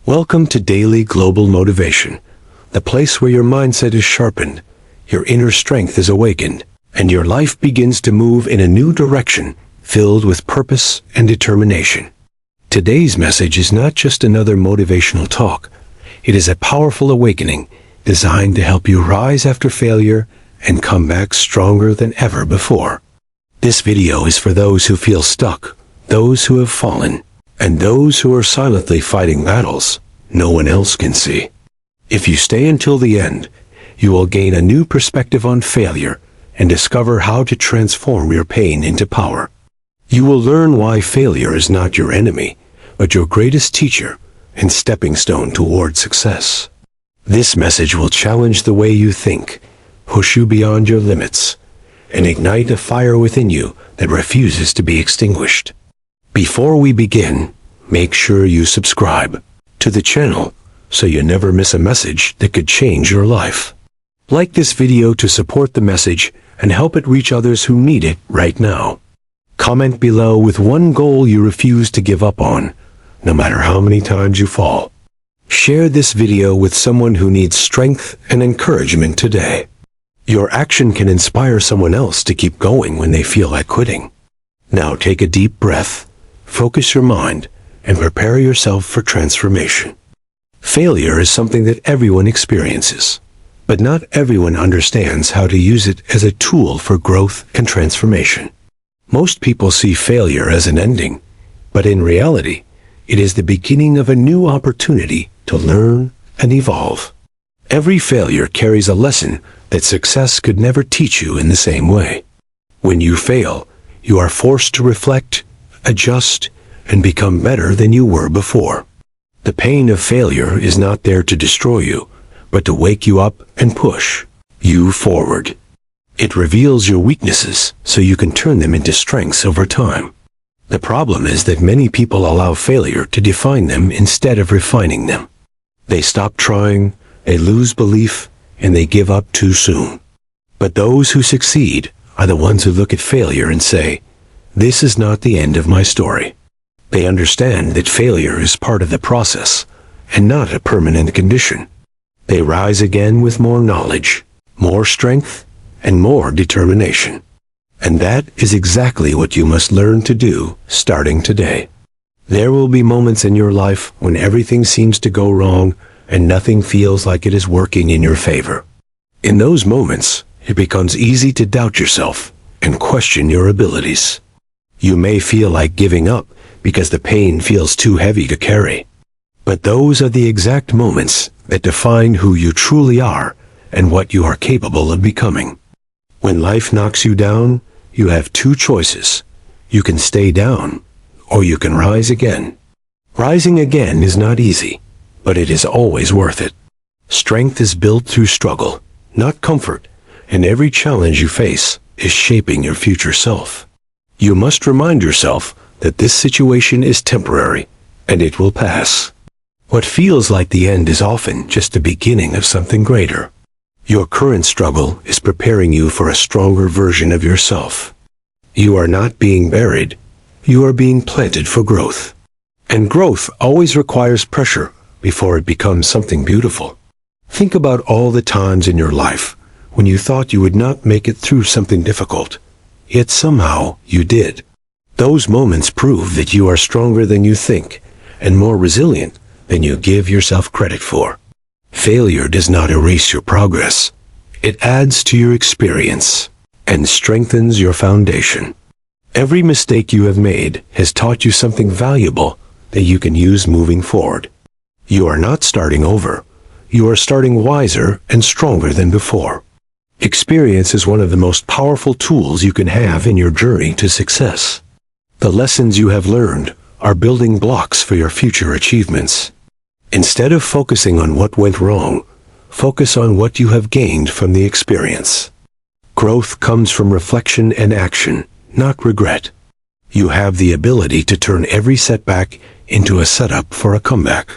Welcome to Daily Global Motivation, the place where your mindset is sharpened, your inner strength is awakened, and your life begins to move in a new direction filled with purpose and determination. Today's message is not just another motivational talk. It is a powerful awakening designed to help you rise after failure and come back stronger than ever before. This video is for those who feel stuck, those who have fallen, and those who are silently fighting battles no one else can see. If you stay until the end, you will gain a new perspective on failure and discover how to transform your pain into power. You will learn why failure is not your enemy, but your greatest teacher and stepping stone toward success. This message will challenge the way you think, push you beyond your limits, and ignite a fire within you that refuses to be extinguished. Before we begin, make sure you subscribe to the channel so you never miss a message that could change your life. Like this video to support the message and help it reach others who need it right now. Comment below with one goal you refuse to give up on, no matter how many times you fall. Share this video with someone who needs strength and encouragement today. Your action can inspire someone else to keep going when they feel like quitting. Now take a deep breath. Focus your mind and prepare yourself for transformation. Failure is something that everyone experiences, but not everyone understands how to use it as a tool for growth and transformation. Most people see failure as an ending, but in reality, it is the beginning of a new opportunity to learn and evolve. Every failure carries a lesson that success could never teach you in the same way. When you fail, you are forced to reflect, adjust, and become better than you were before. The pain of failure is not there to destroy you, but to wake you up and push you forward. It reveals your weaknesses so you can turn them into strengths over time. The problem is that many people allow failure to define them instead of refining them. They stop trying, they lose belief, and they give up too soon. But those who succeed are the ones who look at failure and say, "This is not the end of my story." They understand that failure is part of the process and not a permanent condition. They rise again with more knowledge, more strength, and more determination. And that is exactly what you must learn to do starting today. There will be moments in your life when everything seems to go wrong and nothing feels like it is working in your favor. In those moments, it becomes easy to doubt yourself and question your abilities. You may feel like giving up because the pain feels too heavy to carry. But those are the exact moments that define who you truly are and what you are capable of becoming. When life knocks you down, you have two choices. You can stay down, or you can rise again. Rising again is not easy, but it is always worth it. Strength is built through struggle, not comfort, and every challenge you face is shaping your future self. You must remind yourself that this situation is temporary, and it will pass. What feels like the end is often just the beginning of something greater. Your current struggle is preparing you for a stronger version of yourself. You are not being buried, you are being planted for growth. And growth always requires pressure before it becomes something beautiful. Think about all the times in your life when you thought you would not make it through something difficult, yet somehow you did. Those moments prove that you are stronger than you think and more resilient than you give yourself credit for. Failure does not erase your progress. It adds to your experience and strengthens your foundation. Every mistake you have made has taught you something valuable that you can use moving forward. You are not starting over. You are starting wiser and stronger than before. Experience is one of the most powerful tools you can have in your journey to success. The lessons you have learned are building blocks for your future achievements. Instead of focusing on what went wrong, focus on what you have gained from the experience. Growth comes from reflection and action, not regret. You have the ability to turn every setback into a setup for a comeback.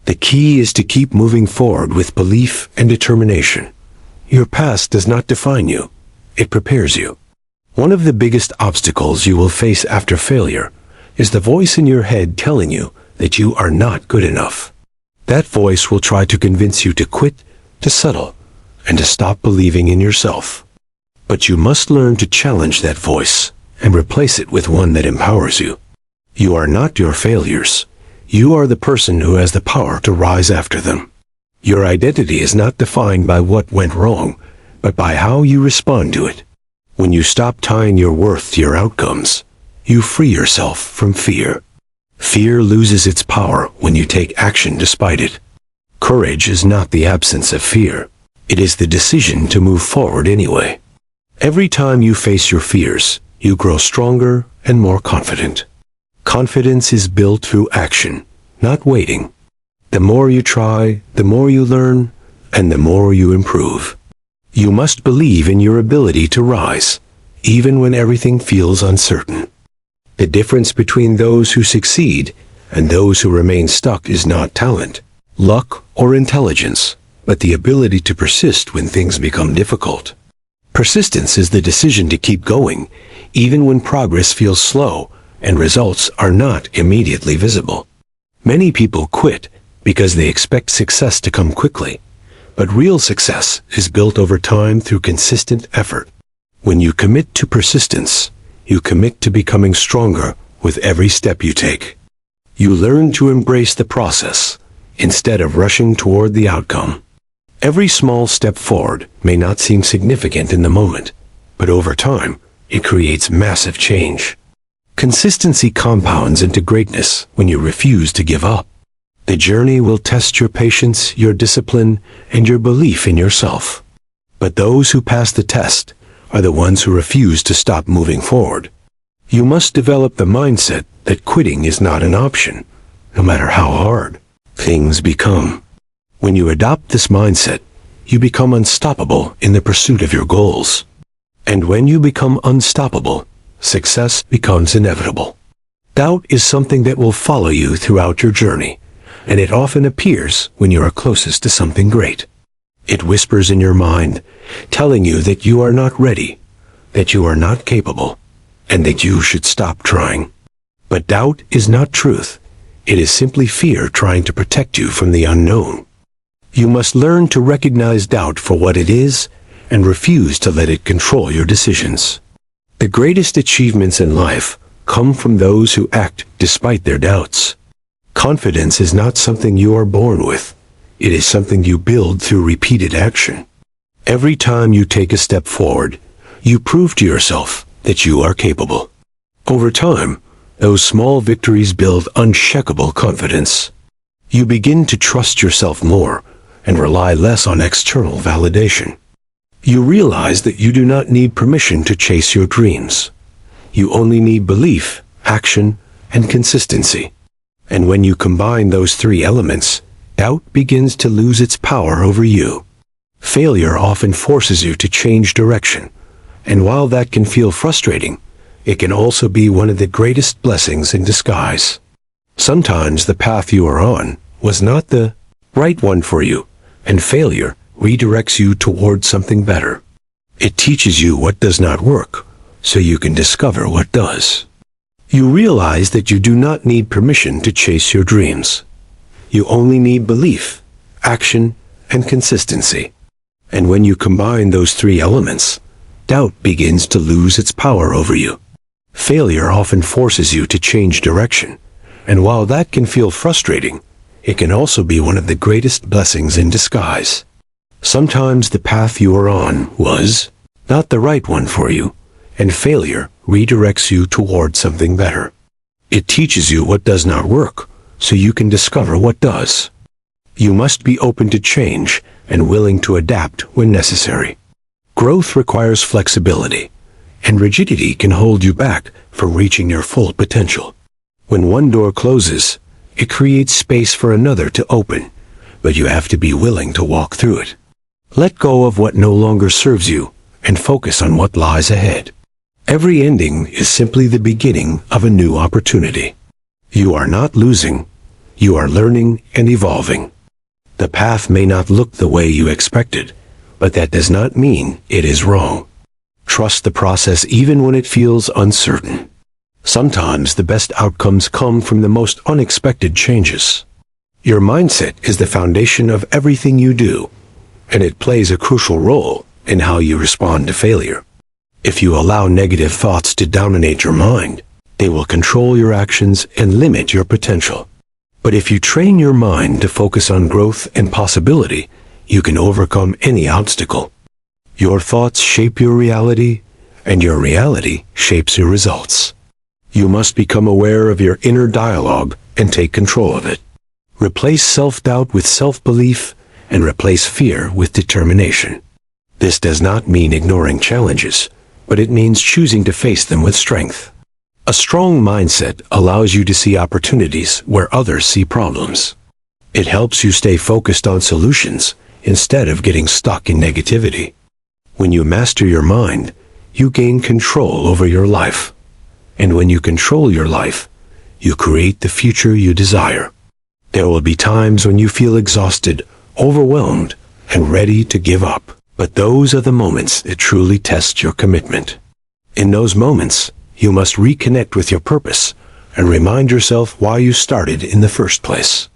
The key is to keep moving forward with belief and determination. Your past does not define you. It prepares you. One of the biggest obstacles you will face after failure is the voice in your head telling you that you are not good enough. That voice will try to convince you to quit, to settle, and to stop believing in yourself. But you must learn to challenge that voice and replace it with one that empowers you. You are not your failures. You are the person who has the power to rise after them. Your identity is not defined by what went wrong, but by how you respond to it. When you stop tying your worth to your outcomes, you free yourself from fear. Fear loses its power when you take action despite it. Courage is not the absence of fear. It is the decision to move forward anyway. Every time you face your fears, you grow stronger and more confident. Confidence is built through action, not waiting. The more you try, the more you learn, and the more you improve. You must believe in your ability to rise, even when everything feels uncertain. The difference between those who succeed and those who remain stuck is not talent, luck, or intelligence, but the ability to persist when things become difficult. Persistence is the decision to keep going, even when progress feels slow and results are not immediately visible. Many people quit because they expect success to come quickly, but real success is built over time through consistent effort. When you commit to persistence, you commit to becoming stronger with every step you take. You learn to embrace the process instead of rushing toward the outcome. Every small step forward may not seem significant in the moment, but over time, it creates massive change. Consistency compounds into greatness when you refuse to give up. The journey will test your patience, your discipline, and your belief in yourself. But those who pass the test are the ones who refuse to stop moving forward. You must develop the mindset that quitting is not an option, no matter how hard things become. When you adopt this mindset, you become unstoppable in the pursuit of your goals. And when you become unstoppable, success becomes inevitable. Doubt is something that will follow you throughout your journey, and it often appears when you are closest to something great. It whispers in your mind, telling you that you are not ready, that you are not capable, and that you should stop trying. But doubt is not truth. It is simply fear trying to protect you from the unknown. You must learn to recognize doubt for what it is and refuse to let it control your decisions. The greatest achievements in life come from those who act despite their doubts. Confidence is not something you are born with. It is something you build through repeated action. Every time you take a step forward, you prove to yourself that you are capable. Over time, those small victories build unshakable confidence. You begin to trust yourself more and rely less on external validation. You realize that you do not need permission to chase your dreams. You only need belief, action, and consistency. And when you combine those three elements, doubt begins to lose its power over you. Failure often forces you to change direction, and while that can feel frustrating, it can also be one of the greatest blessings in disguise. Sometimes the path you are on was not the right one for you, and failure redirects you towards something better. It teaches you what does not work, so you can discover what does. You realize that you do not need permission to chase your dreams. You only need belief, action, and consistency. And when you combine those three elements, doubt begins to lose its power over you. Failure often forces you to change direction, and while that can feel frustrating, it can also be one of the greatest blessings in disguise. Sometimes the path you are on was not the right one for you, and failure redirects you toward something better. It teaches you what does not work, so you can discover what does. You must be open to change and willing to adapt when necessary. Growth requires flexibility, and rigidity can hold you back from reaching your full potential. When one door closes, it creates space for another to open, but you have to be willing to walk through it. Let go of what no longer serves you and focus on what lies ahead. Every ending is simply the beginning of a new opportunity. You are not losing, you are learning and evolving. The path may not look the way you expected, but that does not mean it is wrong. Trust the process even when it feels uncertain. Sometimes the best outcomes come from the most unexpected changes. Your mindset is the foundation of everything you do, and it plays a crucial role in how you respond to failure. If you allow negative thoughts to dominate your mind, they will control your actions and limit your potential. But if you train your mind to focus on growth and possibility, you can overcome any obstacle. Your thoughts shape your reality, and your reality shapes your results. You must become aware of your inner dialogue and take control of it. Replace self-doubt with self-belief, and replace fear with determination. This does not mean ignoring challenges, but it means choosing to face them with strength. A strong mindset allows you to see opportunities where others see problems. It helps you stay focused on solutions instead of getting stuck in negativity. When you master your mind, you gain control over your life. And when you control your life, you create the future you desire. There will be times when you feel exhausted, overwhelmed, and ready to give up. But those are the moments that truly test your commitment. In those moments, you must reconnect with your purpose and remind yourself why you started in the first place.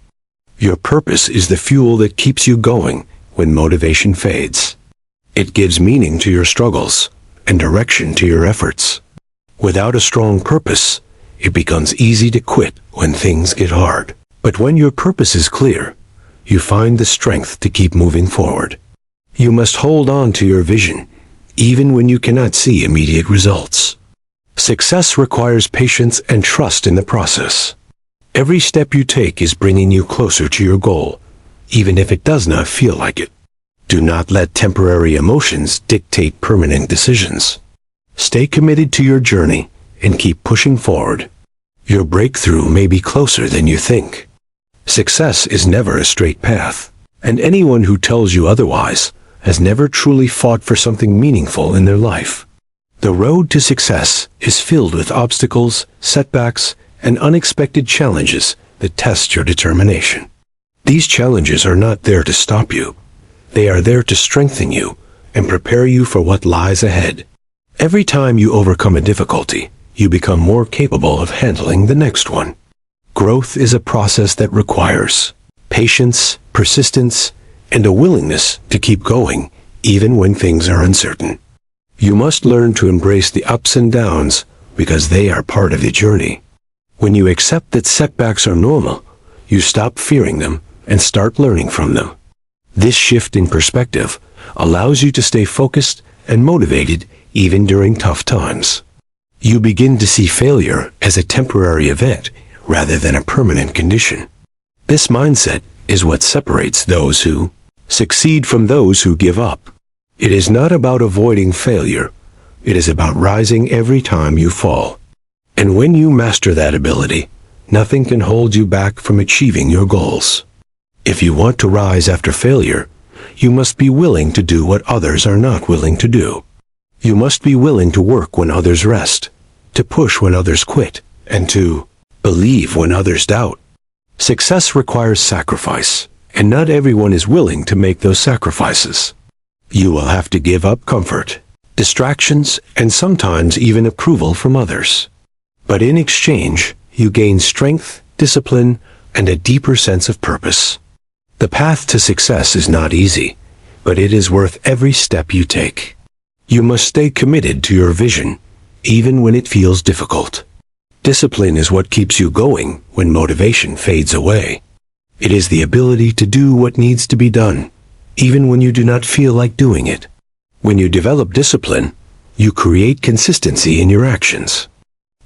Your purpose is the fuel that keeps you going when motivation fades. It gives meaning to your struggles and direction to your efforts. Without a strong purpose, it becomes easy to quit when things get hard. But when your purpose is clear, you find the strength to keep moving forward. You must hold on to your vision, even when you cannot see immediate results. Success requires patience and trust in the process. Every step you take is bringing you closer to your goal, even if it does not feel like it. Do not let temporary emotions dictate permanent decisions. Stay committed to your journey and keep pushing forward. Your breakthrough may be closer than you think. Success is never a straight path, and anyone who tells you otherwise has never truly fought for something meaningful in their life. The road to success is filled with obstacles, setbacks, and unexpected challenges that test your determination. These challenges are not there to stop you. They are there to strengthen you and prepare you for what lies ahead. Every time you overcome a difficulty, you become more capable of handling the next one. Growth is a process that requires patience, persistence, and a willingness to keep going even when things are uncertain. You must learn to embrace the ups and downs because they are part of the journey. When you accept that setbacks are normal, you stop fearing them and start learning from them. This shift in perspective allows you to stay focused and motivated even during tough times. You begin to see failure as a temporary event rather than a permanent condition. This mindset is what separates those who succeed from those who give up. It is not about avoiding failure. It is about rising every time you fall. And when you master that ability, nothing can hold you back from achieving your goals. If you want to rise after failure, you must be willing to do what others are not willing to do. You must be willing to work when others rest, to push when others quit, and to believe when others doubt. Success requires sacrifice, and not everyone is willing to make those sacrifices. You will have to give up comfort, distractions, and sometimes even approval from others. But in exchange, you gain strength, discipline, and a deeper sense of purpose. The path to success is not easy, but it is worth every step you take. You must stay committed to your vision, even when it feels difficult. Discipline is what keeps you going when motivation fades away. It is the ability to do what needs to be done, even when you do not feel like doing it. When you develop discipline, you create consistency in your actions.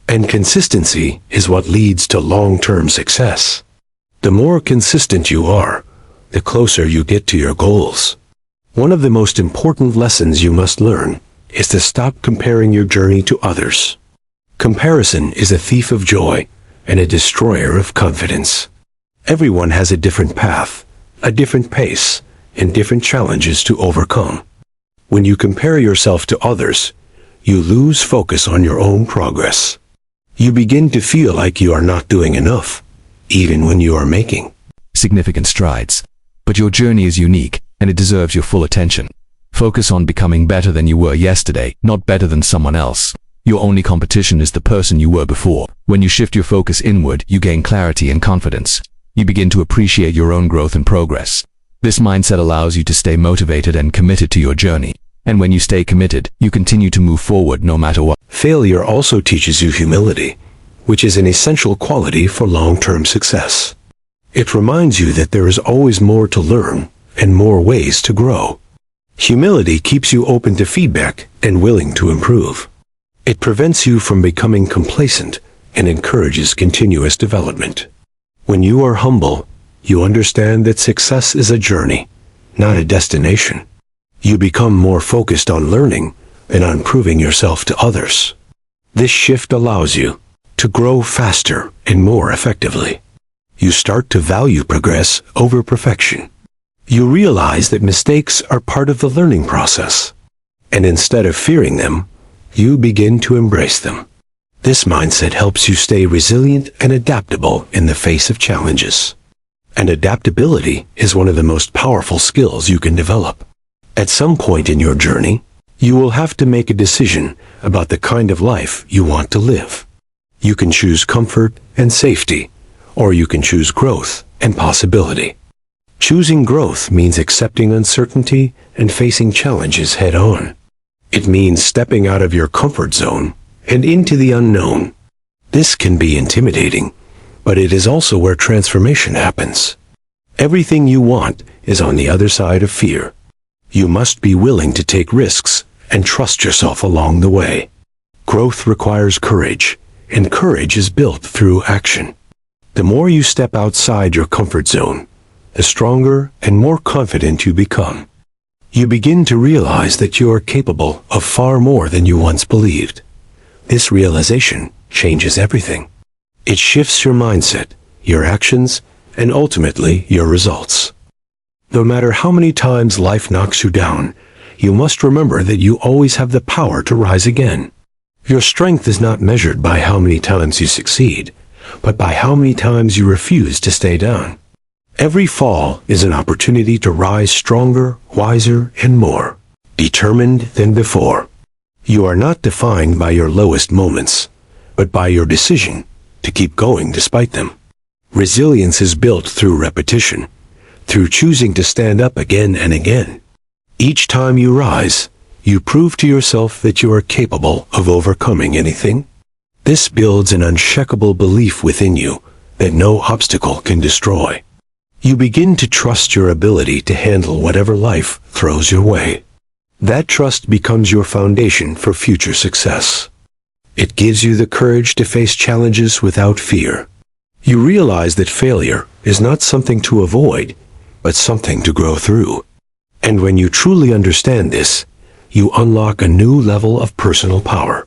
And consistency is what leads to long-term success. The more consistent you are, the closer you get to your goals. One of the most important lessons you must learn is to stop comparing your journey to others. Comparison is a thief of joy and a destroyer of confidence. Everyone has a different path, a different pace, and different challenges to overcome. When you compare yourself to others, you lose focus on your own progress. You begin to feel like you are not doing enough, even when you are making significant strides. But your journey is unique, and it deserves your full attention. Focus on becoming better than you were yesterday, not better than someone else. Your only competition is the person you were before. When you shift your focus inward, you gain clarity and confidence. You begin to appreciate your own growth and progress. This mindset allows you to stay motivated and committed to your journey. And when you stay committed, you continue to move forward no matter what. Failure also teaches you humility, which is an essential quality for long-term success. It reminds you that there is always more to learn and more ways to grow. Humility keeps you open to feedback and willing to improve. It prevents you from becoming complacent and encourages continuous development. When you are humble, you understand that success is a journey, not a destination. You become more focused on learning and on proving yourself to others. This shift allows you to grow faster and more effectively. You start to value progress over perfection. You realize that mistakes are part of the learning process, and instead of fearing them, you begin to embrace them. This mindset helps you stay resilient and adaptable in the face of challenges. And adaptability is one of the most powerful skills you can develop. At some point in your journey, you will have to make a decision about the kind of life you want to live. You can choose comfort and safety, or you can choose growth and possibility. Choosing growth means accepting uncertainty and facing challenges head-on. It means stepping out of your comfort zone and into the unknown. This can be intimidating, but it is also where transformation happens. Everything you want is on the other side of fear. You must be willing to take risks and trust yourself along the way. Growth requires courage, and courage is built through action. The more you step outside your comfort zone, the stronger and more confident you become. You begin to realize that you are capable of far more than you once believed. This realization changes everything. It shifts your mindset, your actions, and ultimately your results. No matter how many times life knocks you down, you must remember that you always have the power to rise again. Your strength is not measured by how many times you succeed, but by how many times you refuse to stay down. Every fall is an opportunity to rise stronger, wiser, and more determined than before. You are not defined by your lowest moments, but by your decision to keep going despite them. Resilience is built through repetition, through choosing to stand up again and again. Each time you rise, you prove to yourself that you are capable of overcoming anything. This builds an unshakable belief within you that no obstacle can destroy. You begin to trust your ability to handle whatever life throws your way. That trust becomes your foundation for future success. It gives you the courage to face challenges without fear. You realize that failure is not something to avoid, but something to grow through. And when you truly understand this, you unlock a new level of personal power.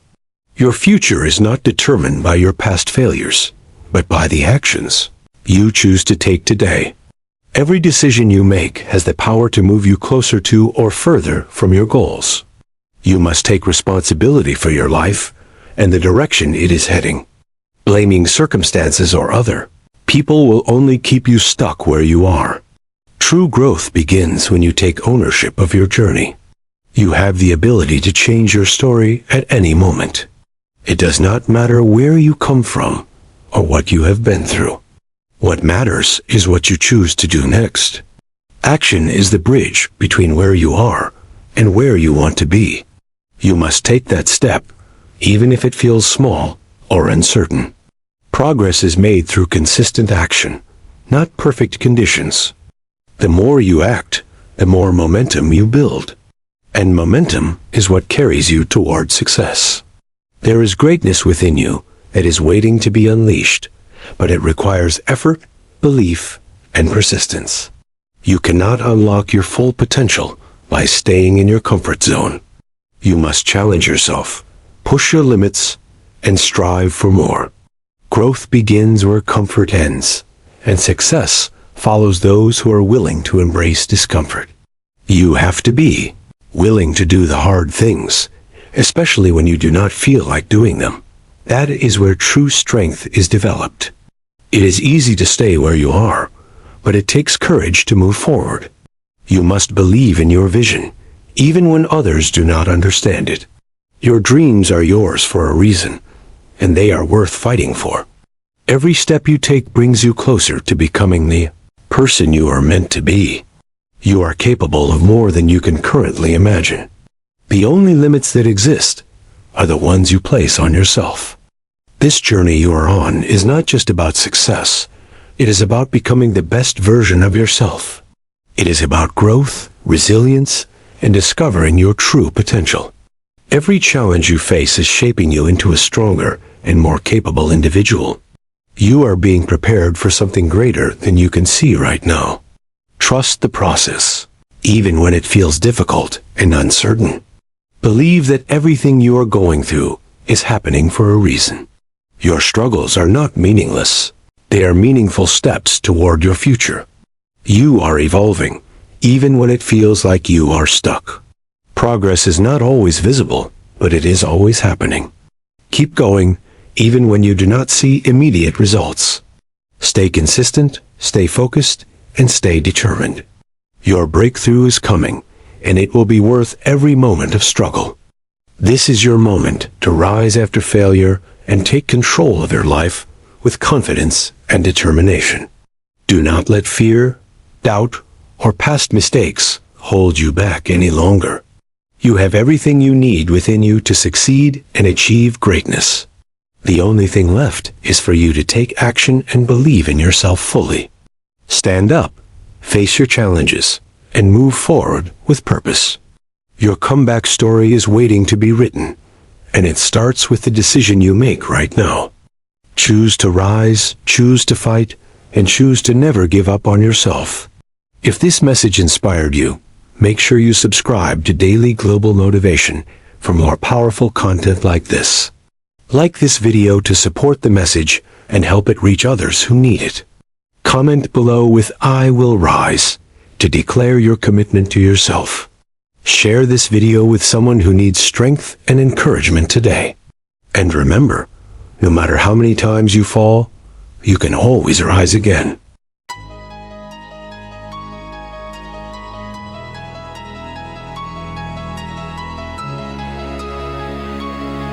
Your future is not determined by your past failures, but by the actions you choose to take today. Every decision you make has the power to move you closer to or further from your goals. You must take responsibility for your life and the direction it is heading. Blaming circumstances or other people will only keep you stuck where you are. True growth begins when you take ownership of your journey. You have the ability to change your story at any moment. It does not matter where you come from or what you have been through. What matters is what you choose to do next. Action is the bridge between where you are and where you want to be. You must take that step, even if it feels small or uncertain. Progress is made through consistent action, not perfect conditions. The more you act, the more momentum you build. And momentum is what carries you toward success. There is greatness within you that is waiting to be unleashed, but it requires effort, belief, and persistence. You cannot unlock your full potential by staying in your comfort zone. You must challenge yourself, push your limits, and strive for more. Growth begins where comfort ends, and success follows those who are willing to embrace discomfort. You have to be willing to do the hard things, especially when you do not feel like doing them. That is where true strength is developed. It is easy to stay where you are, but it takes courage to move forward. You must believe in your vision, even when others do not understand it. Your dreams are yours for a reason, and they are worth fighting for. Every step you take brings you closer to becoming the person you are meant to be. You are capable of more than you can currently imagine. The only limits that exist are the ones you place on yourself. This journey you are on is not just about success. It is about becoming the best version of yourself. It is about growth, resilience, and discovering your true potential. Every challenge you face is shaping you into a stronger and more capable individual. You are being prepared for something greater than you can see right now. Trust the process, even when it feels difficult and uncertain. Believe that everything you are going through is happening for a reason. Your struggles are not meaningless. They are meaningful steps toward your future. You are evolving, even when it feels like you are stuck. Progress is not always visible, but it is always happening. Keep going, even when you do not see immediate results. Stay consistent, stay focused, and stay determined. Your breakthrough is coming, and it will be worth every moment of struggle. This is your moment to rise after failure and take control of your life with confidence and determination. Do not let fear, doubt, or past mistakes hold you back any longer. You have everything you need within you to succeed and achieve greatness. The only thing left is for you to take action and believe in yourself fully. Stand up, face your challenges, and move forward with purpose. Your comeback story is waiting to be written, and it starts with the decision you make right now. Choose to rise, choose to fight, and choose to never give up on yourself. If this message inspired you, make sure you subscribe to Daily Global Motivation for more powerful content like this. Like this video to support the message and help it reach others who need it. Comment below with "I will rise" to declare your commitment to yourself. Share this video with someone who needs strength and encouragement today. And remember, no matter how many times you fall, you can always rise again.